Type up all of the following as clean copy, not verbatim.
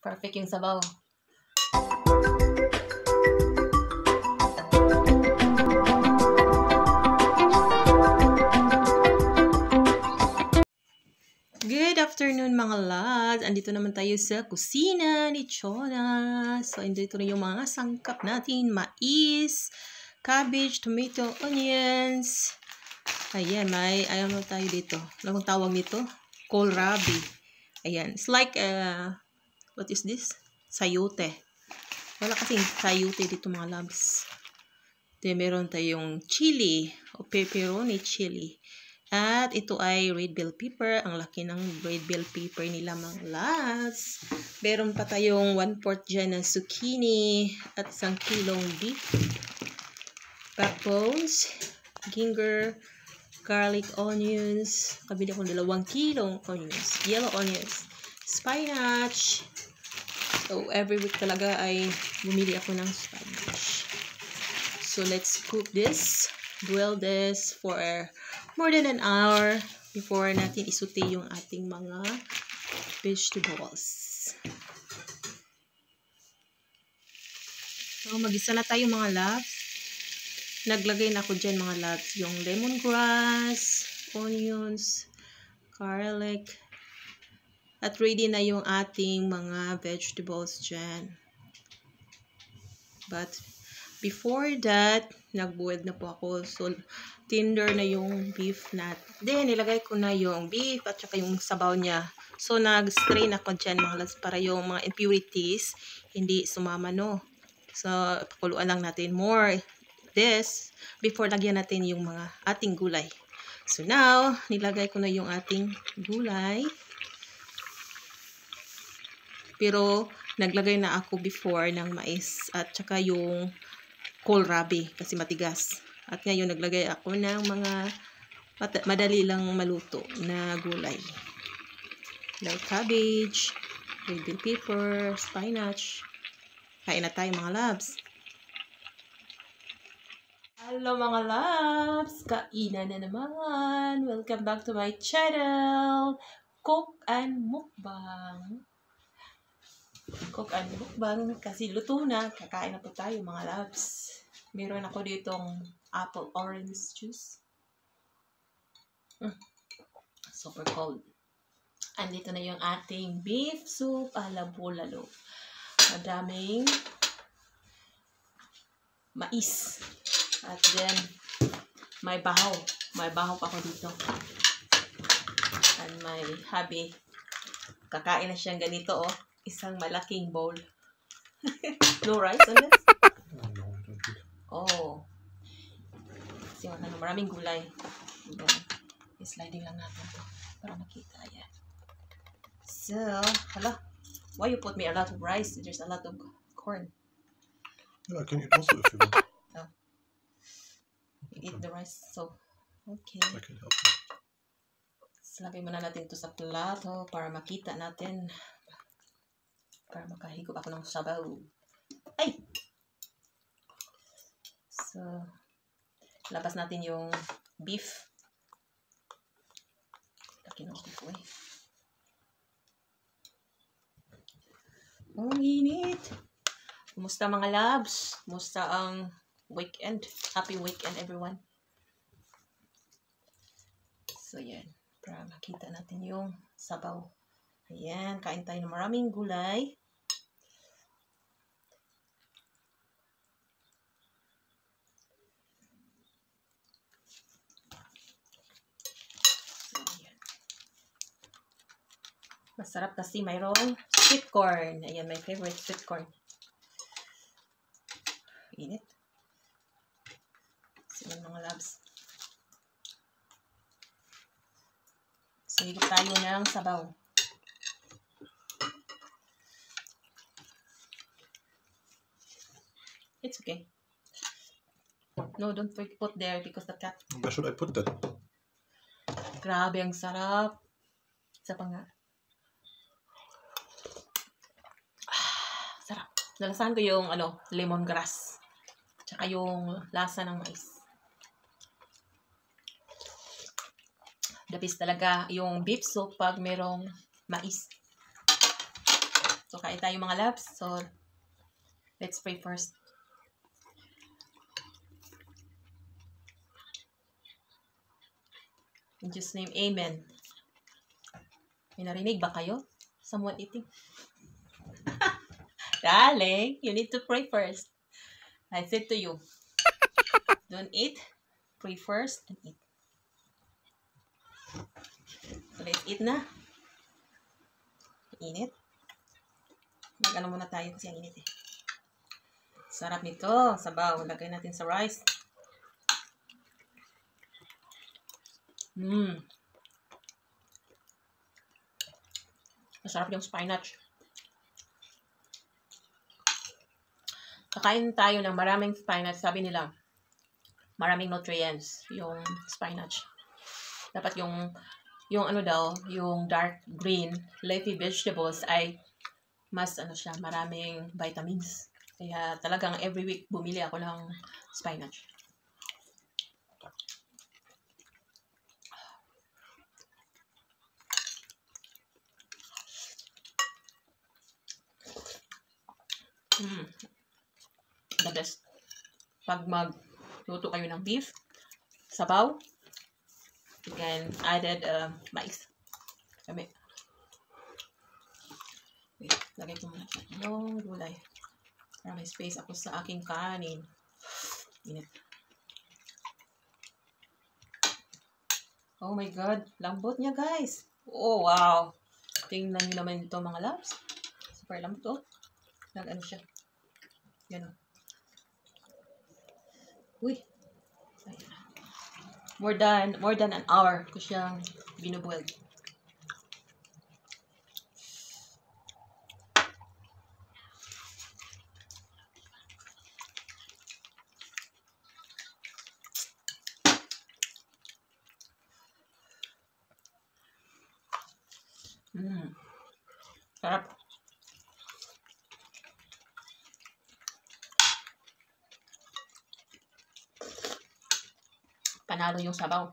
Perfect yung sabaw. Good afternoon mga lads! Andito naman tayo sa kusina ni Chona. So, andito na yung mga sangkap natin. Mais, cabbage, tomato, onions. Ayan, ayaw tayo dito. Anong tawag nito? Kohlrabi. Ayan. It's like, what is this? Sayote. Wala kasing sayote dito mga labs. Then, meron tayong chili o pepperoni chili. At ito ay red bell pepper. Ang laki ng red bell pepper nila mga labs. Meron pa tayong 1/4 dyan ng zucchini at 1 kilong beef. Backbones, ginger, garlic, onions. Kabili ko 2 kilong onions. Yellow onions. Spinach. So, every week talaga ay bumili ako ng spinach. So, let's cook this. Boil this for more than an hour before natin isute yung ating mga vegetables. So, mag-isa na tayo mga labs. Naglagay na ako dyan mga labs yung lemongrass, onions, garlic, at ready na yung ating mga vegetables dyan. But before that, nag-boiled na po ako. So, tender na yung beef natin. Then, nilagay ko na yung beef at saka yung sabaw niya. So, nag-strain ako dyan mga lads para yung mga impurities hindi sumama, no? So, pakuluan lang natin more this before lagyan natin yung mga ating gulay. So, now, nilagay ko na yung ating gulay. Pero, naglagay na ako before ng mais at saka yung kohlrabi kasi matigas. At ngayon, naglagay ako ng mga madali lang maluto na gulay. Like cabbage, red bell pepper, spinach. Kain na tayo mga labs. Hello mga labs! Kainan na naman! Welcome back to my channel! Cook and Mukbang. Cook and Mukbang kasi luto na. Kakain na po tayo mga labs. Meron ako ditong apple orange juice. Super cold. Andito na yung ating beef soup ala bulalo. Madaming mais. At then, may bahaw. May bahaw pa ako dito. And my hubby, kakain na siyang ganito, oh. Isang malaking bowl. No rice on this? Oh. Kasi maraming gulay. I-sliding lang natin to para makita. Ayan. So, hala. Why you put me a lot of rice? There's a lot of corn. Yeah, I can eat also if you want. Oh. You eat the rice, so okay. I can help you. Lagay muna natin ito sa plato para makita natin. Para makahigop ako ng sabaw. Ay! So, labas natin yung beef. Laki ng beef ko eh. Ang init! Kumusta mga labs? Kumusta ang weekend? Happy weekend everyone. So, yan. Para makita natin yung sabaw. Ayan. Kain tayo ng maraming gulay. So, ayan. Masarap kasi mayroong sweet corn. Ayan, my favorite sweet corn. Init. So, yan mga labs. So, higop tayo ng sabaw. It's okay. No, don't put there because the cat. Where should I put that? Grabe, ang sarap. Isa pa nga. Sarap. Nalasahan ko yung lemongrass. Tsaka yung lasa ng mais. The best talaga yung beef soup pag merong mais. So, kain tayo mga loves. So, let's pray first. In Jesus' name, amen. May narinig ba kayo? Someone eating? Darling, you need to pray first. I said to you, don't eat, pray first, and eat. So, let's eat na. Init. Mag-ano muna tayo kasi ang init eh. Sarap nito. Sabaw. Lagay natin sa rice. Masarap yung spinach. Kakain tayo ng maraming spinach. Sabi nila, maraming nutrients yung spinach. Dapat yung ano daw, yung dark green leafy vegetables ay mas ano siya, maraming vitamins. Kaya talagang every week bumili ako ng spinach. The best. Pag magluto kayo ng beef, sabaw, you can added mais. Kami. Wait, lagay ko muna yung gulay. Para may space ako sa aking kanin. Init. Oh my God. Lambot niya, guys. Oh, wow. Tingnan nyo naman ito, mga loves. Super lambot, oh. Nag-ano siya. Yan, oh. Uy. Ayan. More than an hour ko siyang binubuild. Sarap. Panalo yung sabaw.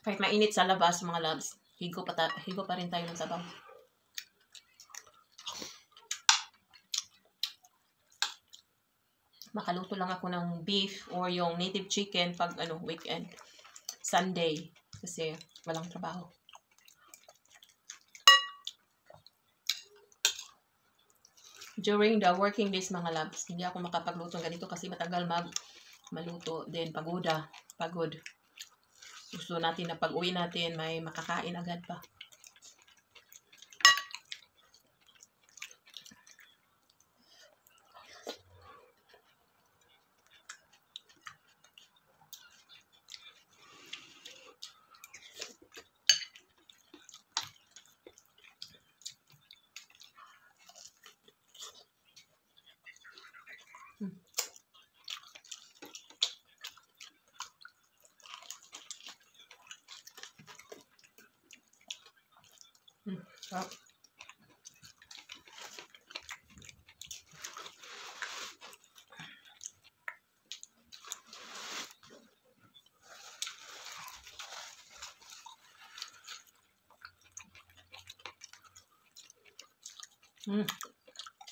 Kahit mainit sa labas, mga loves, higo pa rin tayo ng sabaw. Makaluto lang ako ng beef or yung native chicken pag weekend. Sunday. Kasi walang trabaho. During the working days, mga loves, hindi ako makapagluto ng ganito kasi matagal maluto. Then pagod. Gusto natin na pag uwi natin may makakain agad pa. Sarap.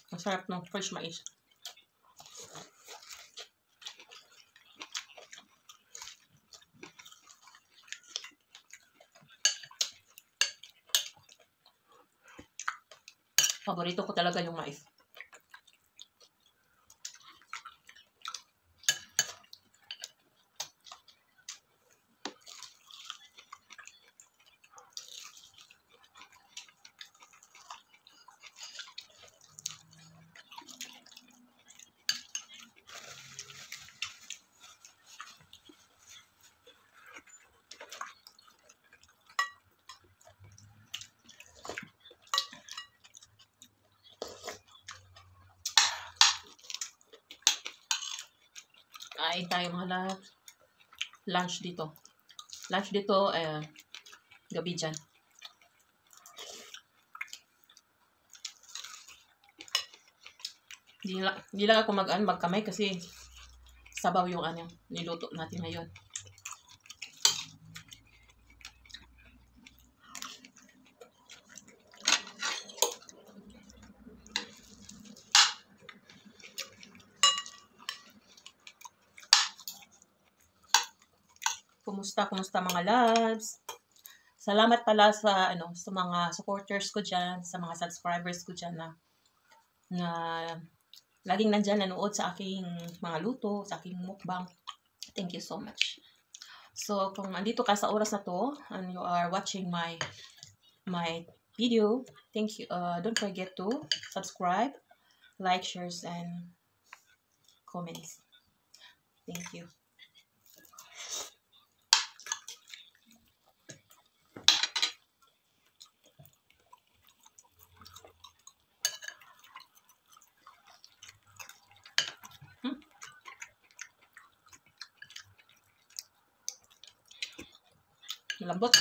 Masarap ng fresh mais. Paborito ko talaga yung mais. Kain tayo mga loves. Lunch dito, gabi dyan. Hindi lang ako magkamay kasi sabaw yung ano, niluto natin ngayon. Kumusta mga loves? Salamat pala sa sa mga supporters ko diyan, sa mga subscribers ko diyan na laging nandiyan nanood sa aking mga luto, sa aking mukbang. Thank you so much. So, kung andito ka sa oras na to and you are watching my video, thank you. Don't forget to subscribe, like, shares, and comments. Thank you. Malambot.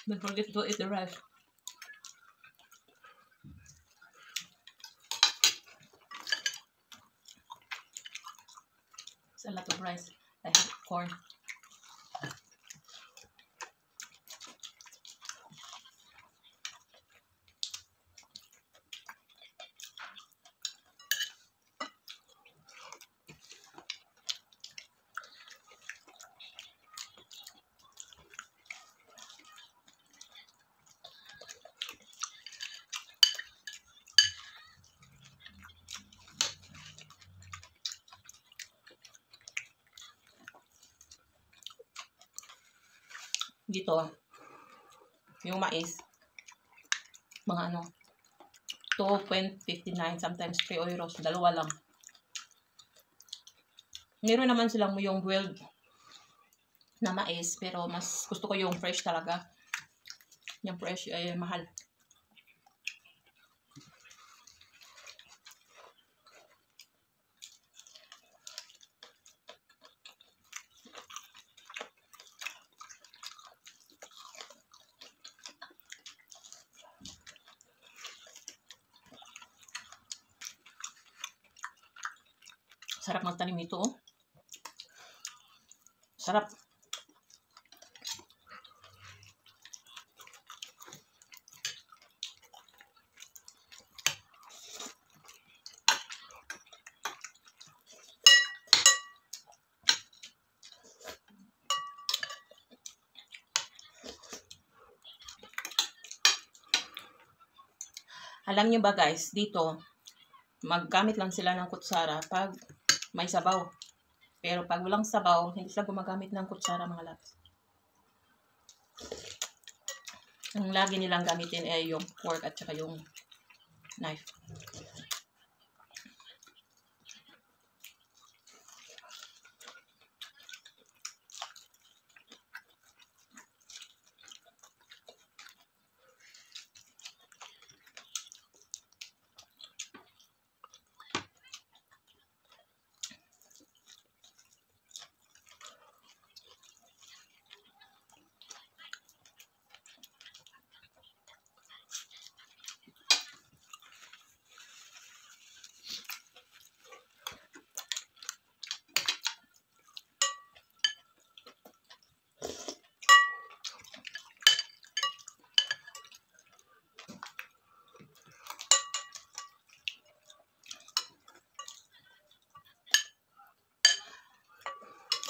Don't forget to eat the rice. It's a lot of rice. I have corn. Dito, yung mais, mga 2.59, sometimes 3 euros, dalawa lang. Meron naman silang yung boiled na mais, pero mas gusto ko yung fresh talaga. Yung fresh ay mahal. Sarap magtanim ito, oh. Sarap. Alam niyo ba guys, dito, maggamit lang sila ng kutsara pag may sabaw. Pero pag walang sabaw, hindi sila gumagamit ng kutsara mga loves. Ang lagi nilang gamitin ay yung fork at saka yung knife.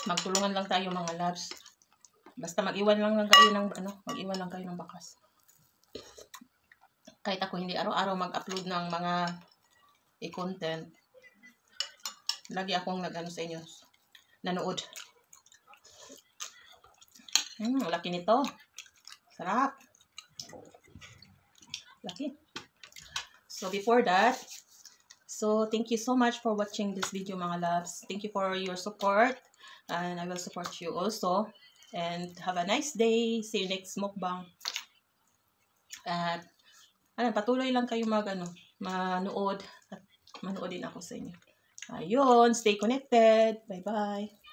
Magtulungan lang tayo mga loves. Basta mag-iwan lang kayo ng mag-iwan lang kayo ng bakas. Kahit ako hindi araw-araw mag-upload ng mga content, lagi akong nag-ano sa inyo, nanood. Laki nito. Sarap. Laki. So before that, so thank you so much for watching this video mga loves. Thank you for your support. And I will support you also. And have a nice day. See you next mukbang. At patuloy lang kayo manood. At manood din ako sa inyo. Ayun, stay connected. Bye-bye.